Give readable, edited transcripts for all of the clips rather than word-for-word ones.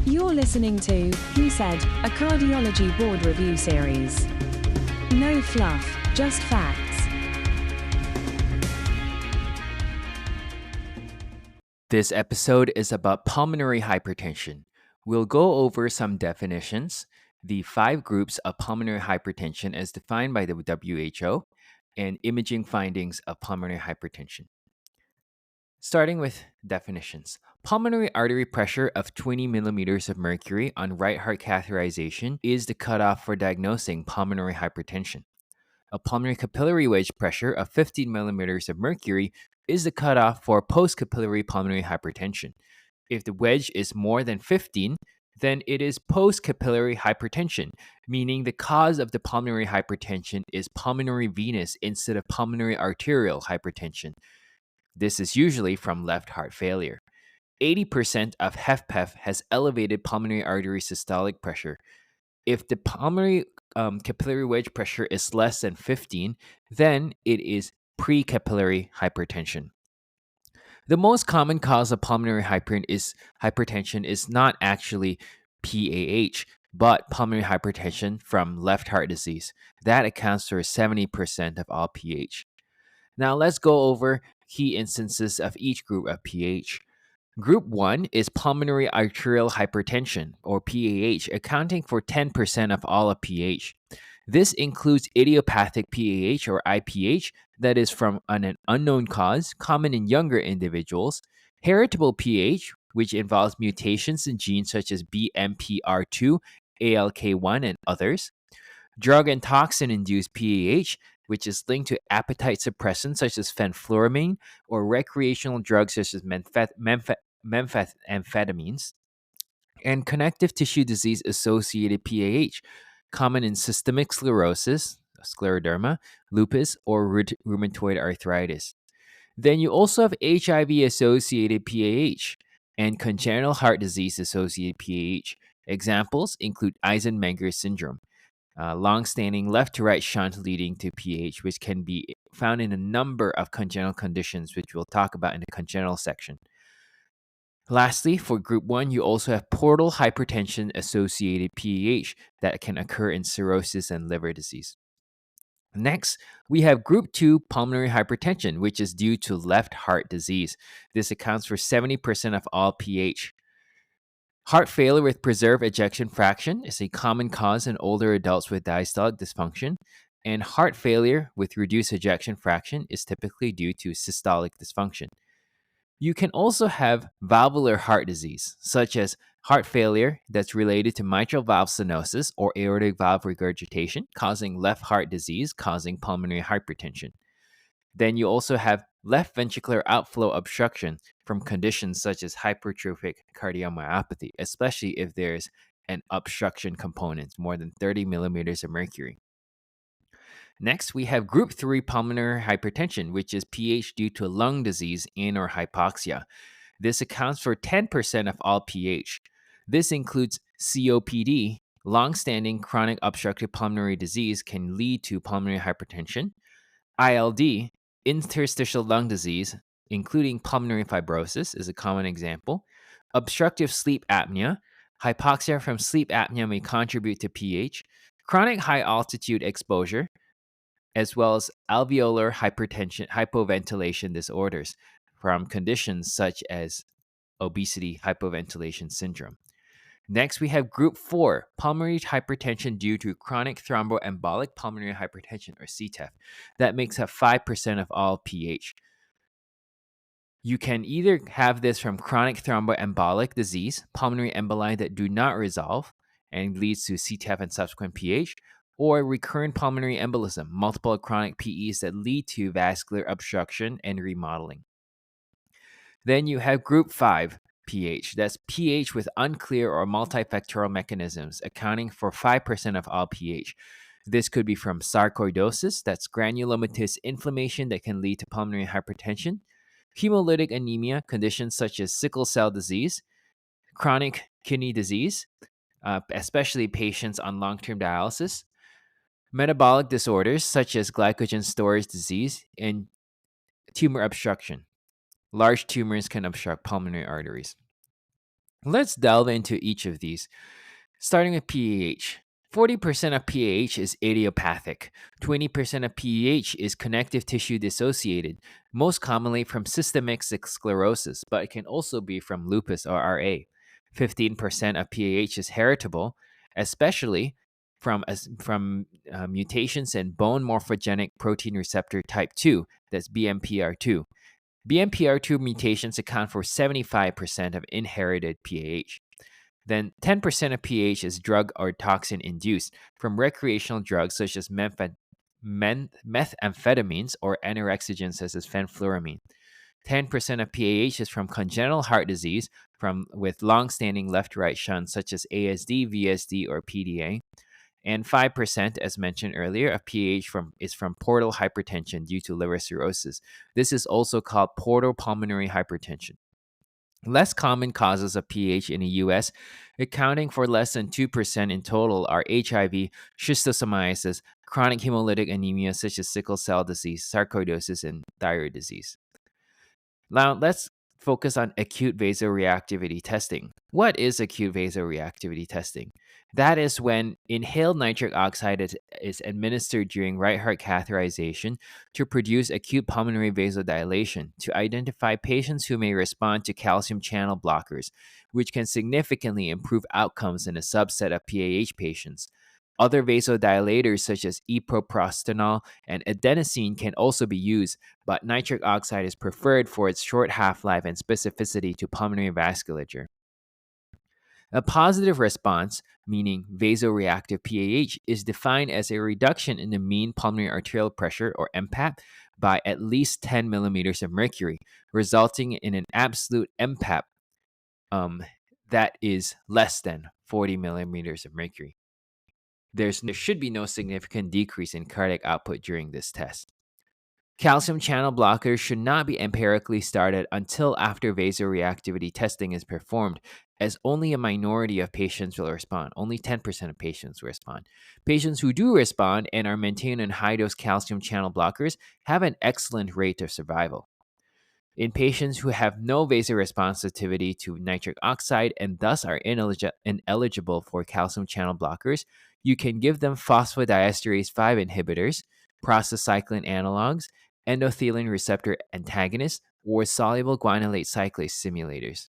You're listening to Who Said, a cardiology board review series. No fluff, just facts. This episode is about pulmonary hypertension. We'll go over some definitions, the 5 groups of pulmonary hypertension as defined by the WHO, and imaging findings of pulmonary hypertension. Starting with definitions. Pulmonary artery pressure of 20 millimeters of mercury on right heart catheterization is the cutoff for diagnosing pulmonary hypertension. A pulmonary capillary wedge pressure of 15 millimeters of mercury is the cutoff for post-capillary pulmonary hypertension. If the wedge is more than 15, then it is post-capillary hypertension, meaning the cause of the pulmonary hypertension is pulmonary venous instead of pulmonary arterial hypertension. This is usually from left heart failure. 80% of HFpEF has elevated pulmonary artery systolic pressure. If the pulmonary capillary wedge pressure is less than 15, then it is pre-capillary hypertension. The most common cause of pulmonary hypertension is not actually PAH, but pulmonary hypertension from left heart disease. That accounts for 70% of all PH. Now let's go over key instances of each group of PH. Group 1 is pulmonary arterial hypertension, or PAH, accounting for 10% of all of PH. This includes idiopathic PAH or IPH that is from an unknown cause, common in younger individuals, heritable PH, which involves mutations in genes such as BMPR2, ALK1, and others, drug and toxin-induced PAH, which is linked to appetite suppressants such as fenfluramine or recreational drugs such as methamphetamines, and connective tissue disease-associated PAH, common in systemic sclerosis, scleroderma, lupus, or rheumatoid arthritis. Then you also have HIV-associated PAH and congenital heart disease-associated PAH. Examples include Eisenmenger syndrome, long-standing left-to-right shunt leading to PH, which can be found in a number of congenital conditions, which we'll talk about in the congenital section. Lastly, for group 1, you also have portal hypertension-associated PAH that can occur in cirrhosis and liver disease. Next, we have group 2 pulmonary hypertension, which is due to left heart disease. This accounts for 70% of all PH. Heart failure with preserved ejection fraction is a common cause in older adults with diastolic dysfunction, and heart failure with reduced ejection fraction is typically due to systolic dysfunction. You can also have valvular heart disease, such as heart failure that's related to mitral valve stenosis or aortic valve regurgitation, causing left heart disease, causing pulmonary hypertension. Then you also have left ventricular outflow obstruction from conditions such as hypertrophic cardiomyopathy, especially if there's an obstruction component, more than 30 millimeters of mercury. Next, we have group 3 pulmonary hypertension, which is PH due to lung disease and or hypoxia. This accounts for 10% of all PH. This includes COPD, long-standing chronic obstructive pulmonary disease can lead to pulmonary hypertension, ILD, interstitial lung disease, including pulmonary fibrosis, is a common example, obstructive sleep apnea, hypoxia from sleep apnea may contribute to PH, chronic high-altitude exposure, as well as alveolar hypoventilation disorders from conditions such as obesity hypoventilation syndrome. Next, we have group 4, pulmonary hypertension due to chronic thromboembolic pulmonary hypertension, or CTEPH. That makes up 5% of all PH. You can either have this from chronic thromboembolic disease, pulmonary emboli that do not resolve and leads to CTEPH and subsequent PH, or recurrent pulmonary embolism, multiple chronic PEs that lead to vascular obstruction and remodeling. Then you have group 5 PH. That's PH with unclear or multifactorial mechanisms, accounting for 5% of all PH. This could be from sarcoidosis, that's granulomatous inflammation that can lead to pulmonary hypertension, hemolytic anemia, conditions such as sickle cell disease, chronic kidney disease, especially patients on long-term dialysis, metabolic disorders such as glycogen storage disease, and tumor obstruction. Large tumors can obstruct pulmonary arteries. Let's delve into each of these, starting with PAH. 40% of PAH is idiopathic. 20% of PAH is connective tissue dissociated, most commonly from systemic sclerosis, but it can also be from lupus or RA. 15% of PAH is heritable, especially from mutations in bone morphogenic protein receptor type 2, that's BMPR2. BMPR2 mutations account for 75% of inherited PAH. Then 10% of PAH is drug or toxin induced from recreational drugs such as methamphetamines or anorexigens such as fenfluramine. 10% of PAH is from congenital heart disease with long-standing left-right shunts such as ASD, VSD, or PDA. And 5%, as mentioned earlier, of PAH is from portal hypertension due to liver cirrhosis. This is also called portal pulmonary hypertension. Less common causes of PAH in the US, accounting for less than 2% in total, are HIV, schistosomiasis, chronic hemolytic anemia such as sickle cell disease, sarcoidosis, and thyroid disease. Now, let's focus on acute vasoreactivity testing. What is acute vasoreactivity testing? That is when inhaled nitric oxide is administered during right heart catheterization to produce acute pulmonary vasodilation to identify patients who may respond to calcium channel blockers, which can significantly improve outcomes in a subset of PAH patients. Other vasodilators such as epoprostenol and adenosine can also be used, but nitric oxide is preferred for its short half-life and specificity to pulmonary vasculature. A positive response, meaning vasoreactive PAH, is defined as a reduction in the mean pulmonary arterial pressure, or MPAP, by at least 10 millimeters of mercury, resulting in an absolute MPAP that is less than 40 millimeters of mercury. There should be no significant decrease in cardiac output during this test. Calcium channel blockers should not be empirically started until after vasoreactivity testing is performed, as only a minority of patients will respond. Only 10% of patients respond. Patients who do respond and are maintained on high-dose calcium channel blockers have an excellent rate of survival. In patients who have no vasoresponsivity to nitric oxide and thus are ineligible for calcium channel blockers, you can give them phosphodiesterase 5 inhibitors, prostacyclin analogs, endothelin receptor antagonists, or soluble guanylate cyclase stimulators.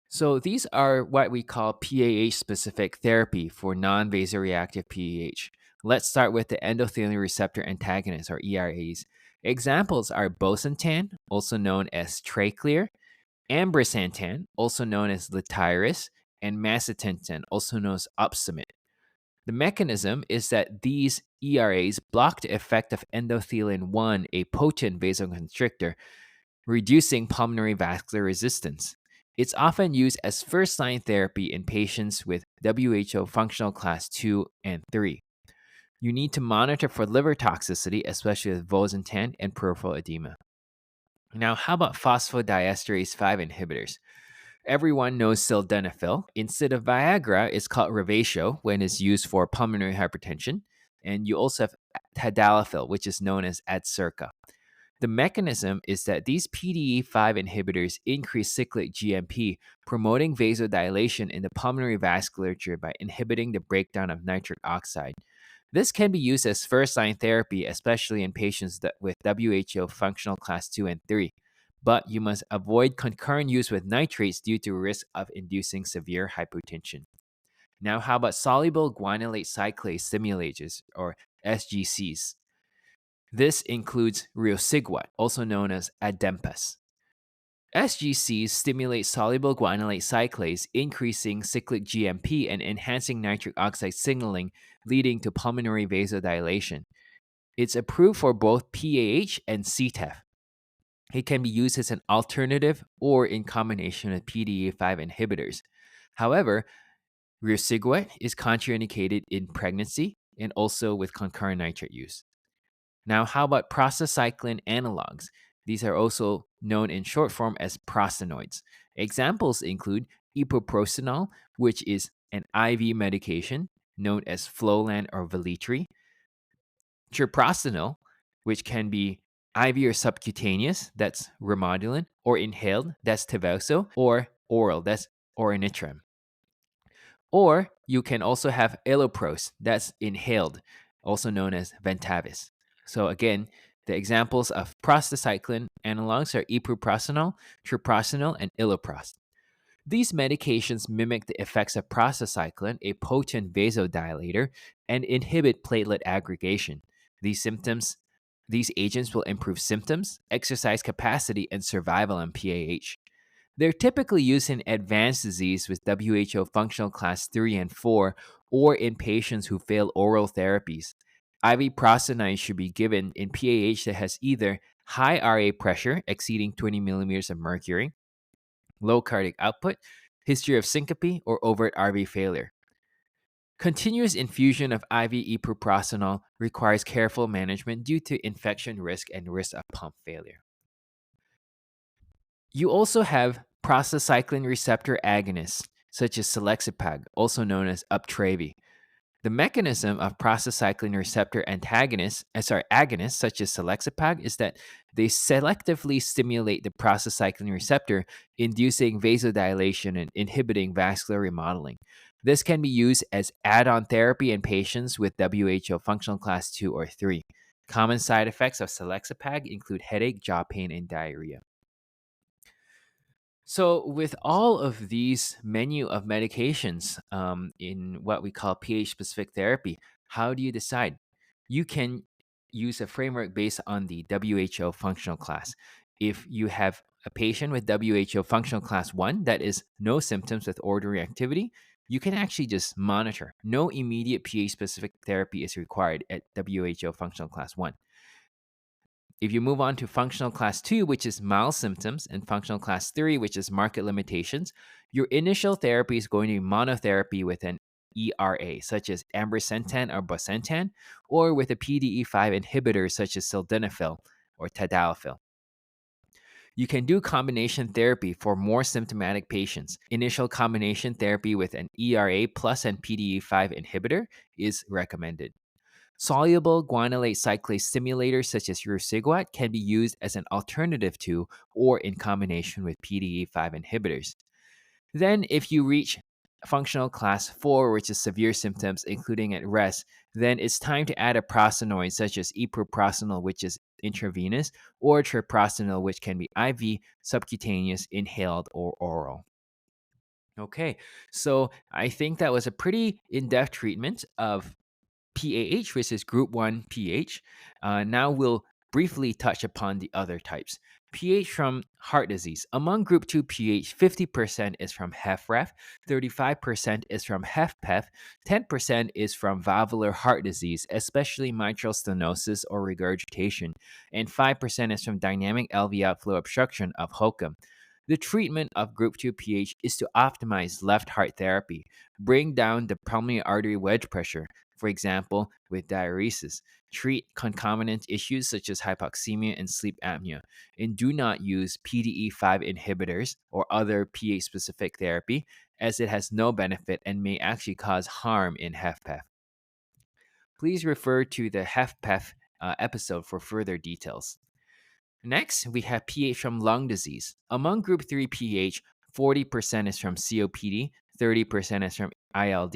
So these are what we call PAH-specific therapy for non-vasoreactive PAH. Let's start with the endothelin receptor antagonists, or ERAs. Examples are bosentan, also known as Tracleer, ambrisentan, also known as Letairis, and macitentan, also known as Opsumit. The mechanism is that these ERAs block the effect of endothelin 1, a potent vasoconstrictor, reducing pulmonary vascular resistance. It's often used as first-line therapy in patients with WHO functional class 2 and 3. You need to monitor for liver toxicity, especially with bosentan and peripheral edema. Now, how about phosphodiesterase 5 inhibitors? Everyone knows sildenafil. Instead of Viagra, it's called Revatio when it's used for pulmonary hypertension. And you also have tadalafil, which is known as Adcirca. The mechanism is that these PDE5 inhibitors increase cyclic GMP, promoting vasodilation in the pulmonary vasculature by inhibiting the breakdown of nitric oxide. This can be used as first-line therapy, especially in patients with WHO functional class 2 and 3. But you must avoid concurrent use with nitrates due to risk of inducing severe hypotension. Now, how about soluble guanylate cyclase stimulators, or sGCS? This includes riociguat, also known as Adempas. sGCs stimulate soluble guanylate cyclase, increasing cyclic GMP and enhancing nitric oxide signaling, leading to pulmonary vasodilation. It's approved for both PAH and CTEPH. It can be used as an alternative or in combination with PDE5 inhibitors. However, riociguat is contraindicated in pregnancy and also with concurrent nitrate use. Now, how about prostacyclin analogs? These are also known in short form as prostanoids. Examples include epoprostenol, which is an IV medication known as Flolan or Velitri, treprostinil, which can be IV or subcutaneous, that's Remodulin, or inhaled, that's Tyvaso, or oral, that's orinitram. Or you can also have iloprost, that's inhaled, also known as Ventavis. So again, the examples of prostacyclin analogs are ibupropanol, treprostinil, and iloprost. These medications mimic the effects of prostacyclin, a potent vasodilator, and inhibit platelet aggregation. These agents will improve symptoms, exercise capacity, and survival in PAH. They're typically used in advanced disease with WHO functional class 3 and 4 or in patients who fail oral therapies. IV prostanoids should be given in PAH that has either high RA pressure exceeding 20 millimeters of mercury, low cardiac output, history of syncope, or overt RV failure. Continuous infusion of IV ibupropanol requires careful management due to infection risk and risk of pump failure. You also have prostacyclin receptor agonists, such as selexipag, also known as Uptravi. The mechanism of prostacyclin receptor agonists, such as selexipag, is that they selectively stimulate the prostacyclin receptor, inducing vasodilation and inhibiting vascular remodeling. This can be used as add-on therapy in patients with WHO functional class 2 or 3. Common side effects of selexipag include headache, jaw pain, and diarrhea. So, with all of these menu of medications in what we call pH specific therapy, how do you decide? You can use a framework based on the WHO functional class. If you have a patient with WHO functional class 1 that is no symptoms with ordinary activity, you can actually just monitor. No immediate pH specific therapy is required at WHO functional class 1. If you move on to functional class 2, which is mild symptoms, and functional class 3, which is marked limitations, your initial therapy is going to be monotherapy with an ERA, such as ambrisentan or bosentan, or with a PDE5 inhibitor, such as sildenafil or tadalafil. You can do combination therapy for more symptomatic patients. Initial combination therapy with an ERA plus an PDE5 inhibitor is recommended. Soluble guanylate cyclase stimulators such as uriciguat can be used as an alternative to or in combination with PDE5 inhibitors. Then, if you reach functional class 4, which is severe symptoms, including at rest, then it's time to add a prostanoid such as ibupropanol, which is intravenous, or treprostinil, which can be IV, subcutaneous, inhaled, or oral. Okay, so I think that was a pretty in-depth treatment of PAH, which is group 1 PH. Now we'll briefly touch upon the other types. PH from heart disease. Among group 2 PH, 50% is from HFrEF, 35% is from HFpEF, 10% is from valvular heart disease, especially mitral stenosis or regurgitation, and 5% is from dynamic LV outflow obstruction of HOCM. The treatment of group 2 PH is to optimize left heart therapy, bring down the pulmonary artery wedge pressure, for example, with diuresis. Treat concomitant issues such as hypoxemia and sleep apnea, and do not use PDE5 inhibitors or other pH specific therapy, as it has no benefit and may actually cause harm in HFpEF. Please refer to the HFpEF episode for further details. Next, we have PH from lung disease. Among group 3 PH, 40% is from COPD, 30% is from ILD,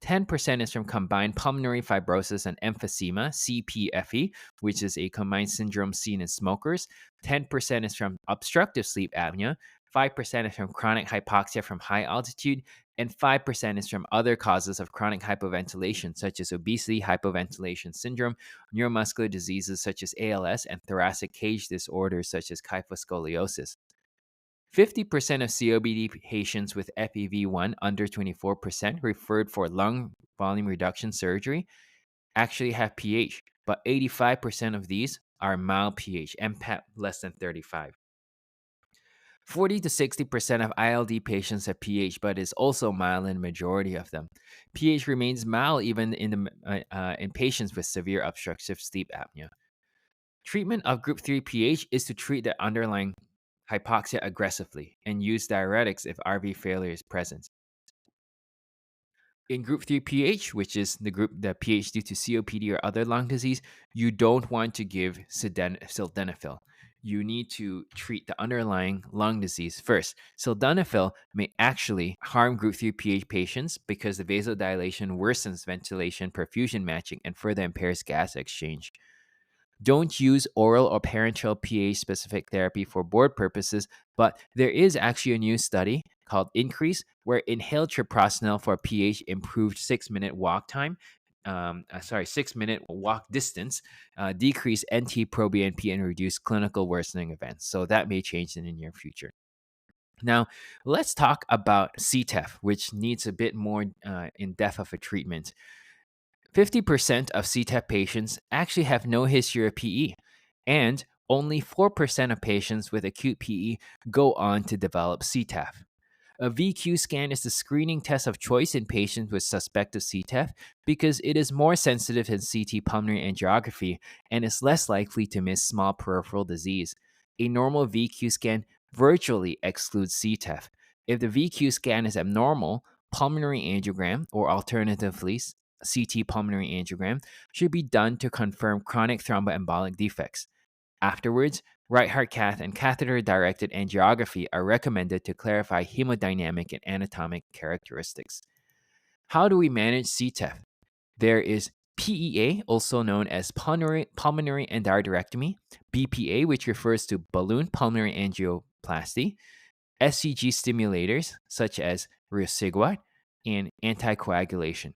10% is from combined pulmonary fibrosis and emphysema, CTEPH, which is a combined syndrome seen in smokers, 10% is from obstructive sleep apnea, 5% is from chronic hypoxia from high altitude, and 5% is from other causes of chronic hypoventilation, such as obesity, hypoventilation syndrome, neuromuscular diseases such as ALS, and thoracic cage disorders such as kyphoscoliosis. 50% of COPD patients with FEV1 under 24% referred for lung volume reduction surgery actually have PH, but 85% of these are mild PH, MPAP less than 35. 40 to 60% of ILD patients have PH, but is also mild in the majority of them. PH remains mild even in patients with severe obstructive sleep apnea. Treatment of group 3 PH is to treat the underlying hypoxia aggressively and use diuretics if RV failure is present. In group 3 PH, which is the PH due to COPD or other lung disease, you don't want to give sildenafil. you need to treat the underlying lung disease first. Sildenafil may actually harm group 3 pH patients because the vasodilation worsens ventilation perfusion matching and further impairs gas exchange. Don't use oral or parenteral pH specific therapy for board purposes, but there is actually a new study called INCREASE where inhaled treprostinil for pH improved 6-minute walk time. 6-minute walk distance, decrease NT-proBNP and reduce clinical worsening events. So that may change in the near future. Now, let's talk about CTEPH, which needs a bit more in depth of a treatment. 50% of CTEPH patients actually have no history of PE, and only 4% of patients with acute PE go on to develop CTEPH. A VQ scan is the screening test of choice in patients with suspected CTEPH because it is more sensitive than CT pulmonary angiography and is less likely to miss small peripheral disease. A normal VQ scan virtually excludes CTEPH. If the VQ scan is abnormal, pulmonary angiogram, or alternatively CT pulmonary angiogram, should be done to confirm chronic thromboembolic defects. Afterwards, right heart cath and catheter-directed angiography are recommended to clarify hemodynamic and anatomic characteristics. How do we manage CTEPH? There is PEA, also known as pulmonary endarterectomy, BPA, which refers to balloon pulmonary angioplasty, SCG stimulators, such as receptor, and anticoagulation.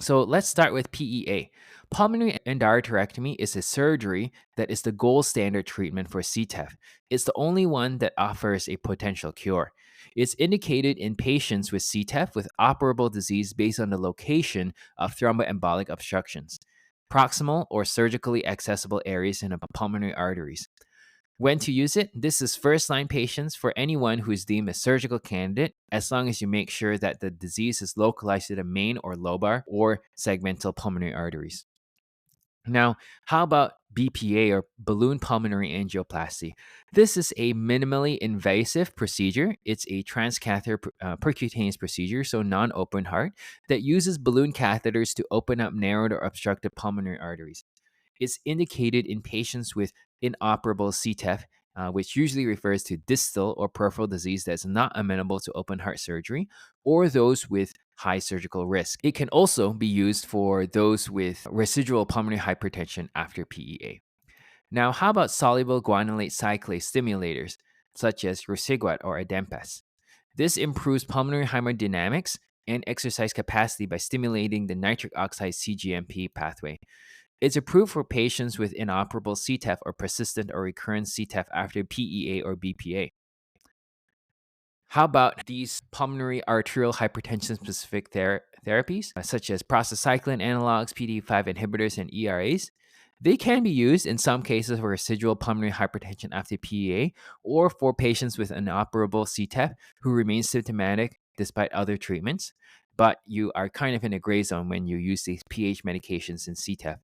So let's start with PEA. Pulmonary endarterectomy is a surgery that is the gold standard treatment for CTEPH. It's the only one that offers a potential cure. It's indicated in patients with CTEPH with operable disease based on the location of thromboembolic obstructions, proximal or surgically accessible areas in the pulmonary arteries. When to use it? This is first-line patients for anyone who is deemed a surgical candidate, as long as you make sure that the disease is localized to the main or lobar or segmental pulmonary arteries. Now, how about BPA or balloon pulmonary angioplasty? This is a minimally invasive procedure. It's a transcatheter percutaneous procedure, so non-open heart, that uses balloon catheters to open up narrowed or obstructed pulmonary arteries. It's indicated in patients with inoperable CTEPH, which usually refers to distal or peripheral disease that's not amenable to open heart surgery, or those with high surgical risk. It can also be used for those with residual pulmonary hypertension after PEA. Now, how about soluble guanylate cyclase stimulators, such as Rosiguat or Adempas? This improves pulmonary hemodynamics and exercise capacity by stimulating the nitric oxide cGMP pathway. It's approved for patients with inoperable CTEPH or persistent or recurrent CTEPH after PEA or BPA. How about these pulmonary arterial hypertension specific therapies, such as prostacyclin analogs, PDE5 inhibitors, and ERAs? They can be used in some cases for residual pulmonary hypertension after PEA or for patients with inoperable CTEPH who remain symptomatic despite other treatments. But you are kind of in a gray zone when you use these pH medications in CTEPH.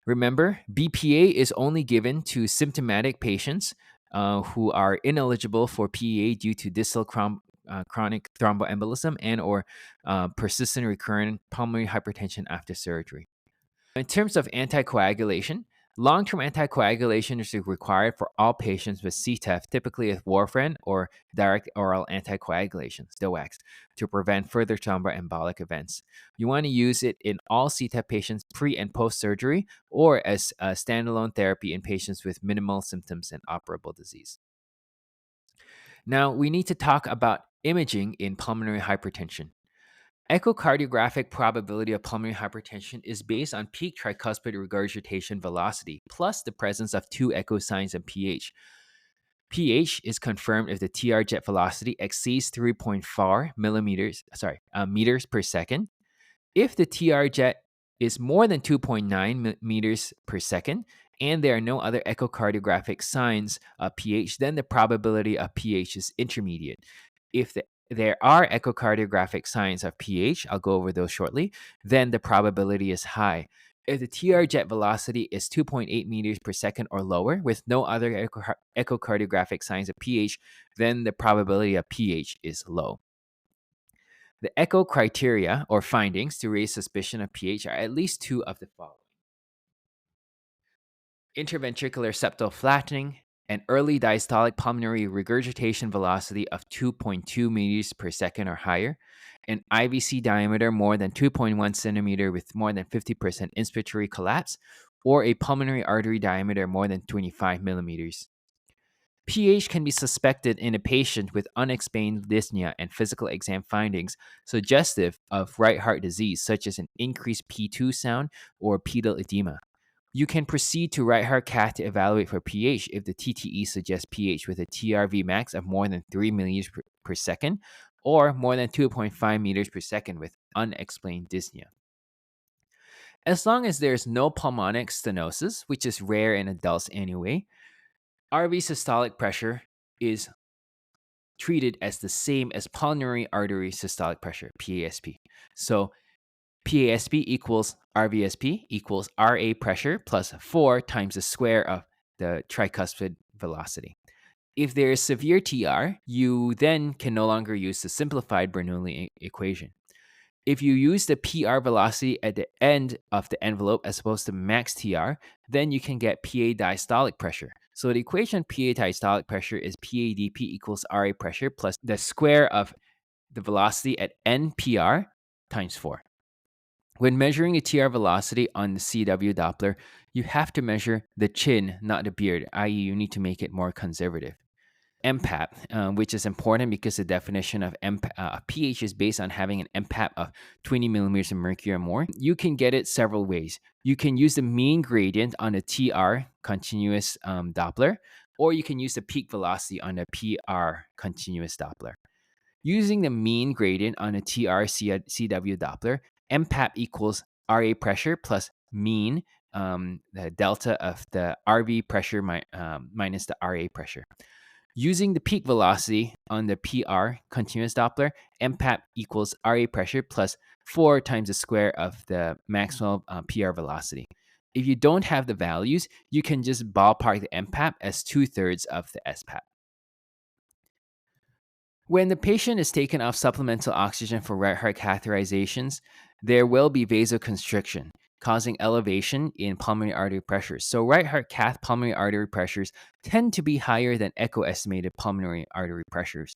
Remember, BPA is only given to symptomatic patients who are ineligible for PEA due to distal chronic thromboembolism and or persistent recurrent pulmonary hypertension after surgery. In terms of anticoagulation, long-term anticoagulation is required for all patients with CTEPH, typically with warfarin or direct oral anticoagulation, DOACs, to prevent further thromboembolic events. You want to use it in all CTEPH patients pre and post-surgery or as a standalone therapy in patients with minimal symptoms and operable disease. Now, we need to talk about imaging in pulmonary hypertension. Echocardiographic probability of pulmonary hypertension is based on peak tricuspid regurgitation velocity plus the presence of two echo signs and pH. pH is confirmed if the TR jet velocity exceeds 3.4 meters per second. If the TR jet is more than 2.9 meters per second and there are no other echocardiographic signs of pH, then the probability of pH is intermediate. If there are echocardiographic signs of pH, I'll go over those shortly, then the probability is high. If the TR jet velocity is 2.8 meters per second or lower with no other echocardiographic signs of pH, then the probability of pH is low. The echo criteria or findings to raise suspicion of pH are at least two of the following. interventricular septal flattening, and early diastolic pulmonary regurgitation velocity of 2.2 meters per second or higher, an IVC diameter more than 2.1 centimeter with more than 50% inspiratory collapse, or a pulmonary artery diameter more than 25 millimeters. PH can be suspected in a patient with unexplained dyspnea and physical exam findings suggestive of right heart disease, such as an increased P2 sound or pedal edema. You can proceed to right heart cath to evaluate for pH if the TTE suggests pH with a TRV max of more than 3 milliliters per second or more than 2.5 meters per second with unexplained dyspnea. As long as there's no pulmonic stenosis, which is rare in adults anyway, RV systolic pressure is treated as the same as pulmonary artery systolic pressure, PASP. So PASP equals RVSP equals RA pressure plus 4 times the square of the tricuspid velocity. If there is severe TR, you then can no longer use the simplified Bernoulli equation. If you use the PR velocity at the end of the envelope as opposed to max TR, then you can get PA diastolic pressure. So the equation PA diastolic pressure is PADP equals RA pressure plus the square of the velocity at NPR times 4. When measuring the TR velocity on the CW Doppler, you have to measure the chin, not the beard, i.e. you need to make it more conservative. MPAP, which is important because the definition of pH is based on having an MPAP of 20 millimeters of mercury or more. You can get it several ways. You can use the mean gradient on the TR continuous Doppler, or you can use the peak velocity on the PR continuous Doppler. Using the mean gradient on a CW Doppler, MPAP equals RA pressure plus mean, the delta of the RV pressure minus the RA pressure. Using the peak velocity on the PR continuous Doppler, MPAP equals RA pressure plus 4 times the square of the maximal PR velocity. If you don't have the values, you can just ballpark the MPAP as 2/3 of the SPAP. When the patient is taken off supplemental oxygen for right heart catheterizations, there will be vasoconstriction, causing elevation in pulmonary artery pressures. So right heart cath pulmonary artery pressures tend to be higher than echo estimated pulmonary artery pressures.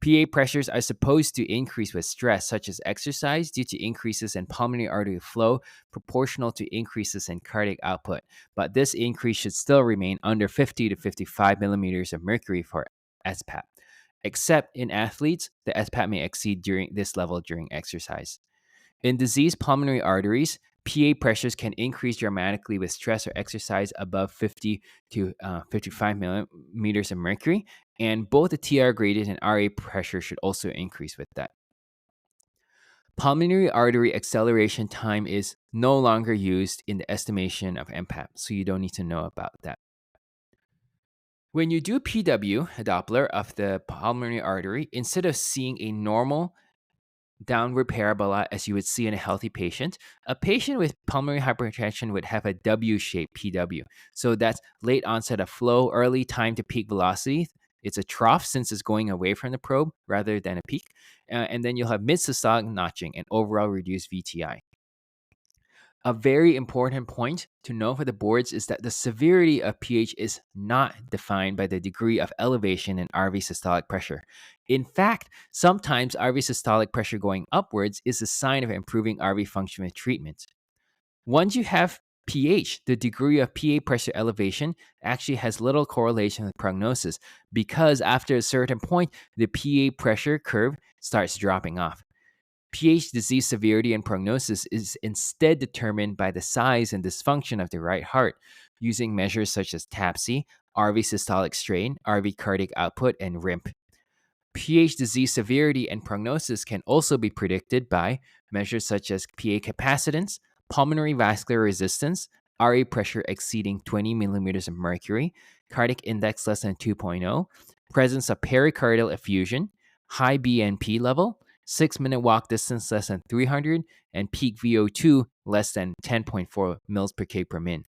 PA pressures are supposed to increase with stress, such as exercise, due to increases in pulmonary artery flow proportional to increases in cardiac output. But this increase should still remain under 50 to 55 millimeters of mercury for SPAP. Except in athletes, the SPAP may exceed this level during exercise. In diseased pulmonary arteries, PA pressures can increase dramatically with stress or exercise above 50 to 55 millimeters of mercury, and both the TR gradient and RA pressure should also increase with that. Pulmonary artery acceleration time is no longer used in the estimation of MPAP, so you don't need to know about that. When you do PW, a Doppler of the pulmonary artery, instead of seeing a normal downward parabola as you would see in a healthy patient, a patient with pulmonary hypertension would have a W-shaped PW. So that's late onset of flow, early time to peak velocity. It's a trough since it's going away from the probe rather than a peak. And then you'll have mid-systolic notching and overall reduced VTI. A very important point to know for the boards is that the severity of pH is not defined by the degree of elevation in RV systolic pressure. In fact, sometimes RV systolic pressure going upwards is a sign of improving RV function with treatment. Once you have pH, the degree of PA pressure elevation actually has little correlation with prognosis because after a certain point, the PA pressure curve starts dropping off. PH disease severity and prognosis is instead determined by the size and dysfunction of the right heart, using measures such as TAPSE, RV systolic strain, RV cardiac output, and RIMP. PH disease severity and prognosis can also be predicted by measures such as PA capacitance, pulmonary vascular resistance, RA pressure exceeding 20 millimeters of mercury, cardiac index less than 2.0, presence of pericardial effusion, high BNP level, 6-minute walk distance less than 300, and peak VO2 less than 10.4 mils per kg per min.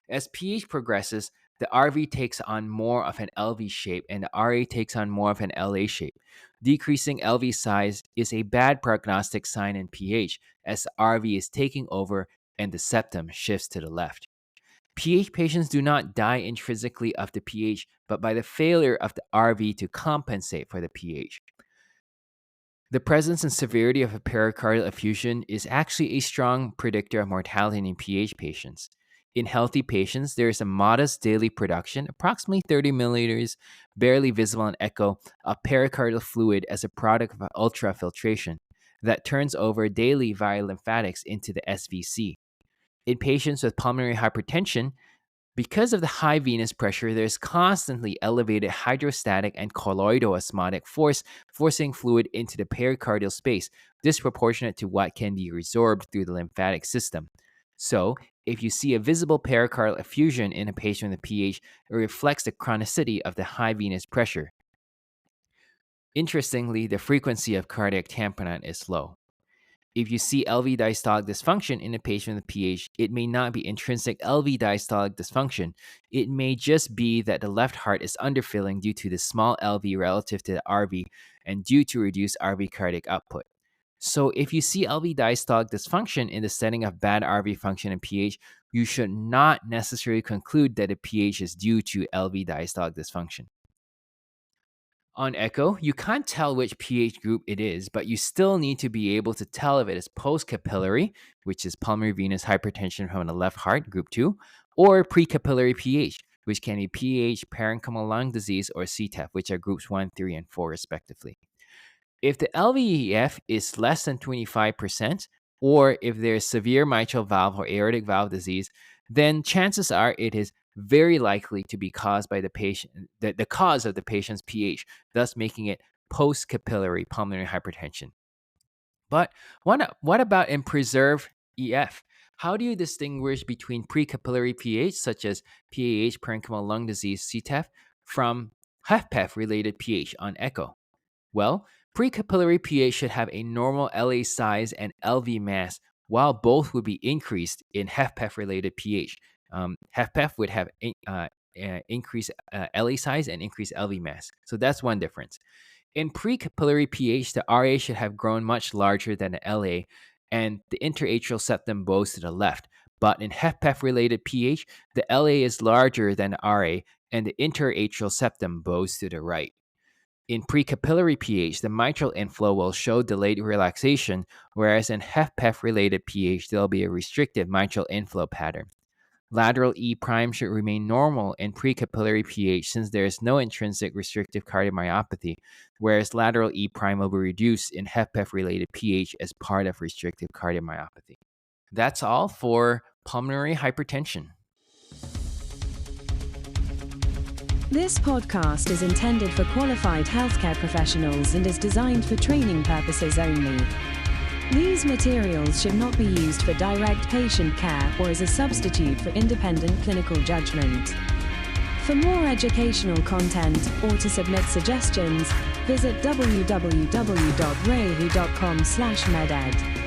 As pH progresses, the RV takes on more of an LV shape and the RA takes on more of an LA shape. Decreasing LV size is a bad prognostic sign in pH as the RV is taking over and the septum shifts to the left. PH patients do not die intrinsically of the PH, but by the failure of the RV to compensate for the PH. The presence and severity of a pericardial effusion is actually a strong predictor of mortality in PH patients. In healthy patients, there is a modest daily production, approximately 30 milliliters, barely visible on echo, of pericardial fluid as a product of ultrafiltration that turns over daily via lymphatics into the SVC. In patients with pulmonary hypertension, because of the high venous pressure, there's constantly elevated hydrostatic and colloidal-osmotic force, forcing fluid into the pericardial space, disproportionate to what can be resorbed through the lymphatic system. So, if you see a visible pericardial effusion in a patient with PH, it reflects the chronicity of the high venous pressure. Interestingly, the frequency of cardiac tamponade is low. If you see LV diastolic dysfunction in a patient with PH, it may not be intrinsic LV diastolic dysfunction. It may just be that the left heart is underfilling due to the small LV relative to the RV and due to reduced RV cardiac output. So if you see LV diastolic dysfunction in the setting of bad RV function in PH, you should not necessarily conclude that a PH is due to LV diastolic dysfunction. On echo, you can't tell which pH group it is, but you still need to be able to tell if it is post-capillary, which is pulmonary venous hypertension from the left heart, group 2, or pre-capillary pH, which can be PH, parenchymal lung disease, or CTEPH, which are groups 1, 3, and 4, respectively. If the LVEF is less than 25%, or if there is severe mitral valve or aortic valve disease, then chances are it is very likely to be caused by the patient, the cause of the patient's pH, thus making it post-capillary pulmonary hypertension. But what about in preserved EF? How do you distinguish between pre-capillary pH, such as PAH, parenchymal lung disease, CTEPH, from HFpEF-related pH on echo? Well, pre-capillary pH should have a normal LA size and LV mass, while both would be increased in HFpEF-related pH. HFpEF would have increased LA size and increased LV mass. So that's one difference. In pre-capillary pH, the RA should have grown much larger than the LA, and the interatrial septum bows to the left. But in HFpEF-related pH, the LA is larger than the RA, and the interatrial septum bows to the right. In pre-capillary pH, the mitral inflow will show delayed relaxation, whereas in HFpEF-related pH, there will be a restrictive mitral inflow pattern. Lateral E prime should remain normal in pre-capillary pH since there is no intrinsic restrictive cardiomyopathy, whereas lateral E prime will be reduced in HFpEF-related pH as part of restrictive cardiomyopathy. That's all for pulmonary hypertension. This podcast is intended for qualified healthcare professionals and is designed for training purposes only. These materials should not be used for direct patient care or as a substitute for independent clinical judgment. For more educational content or to submit suggestions, visit www.rehu.com/meded.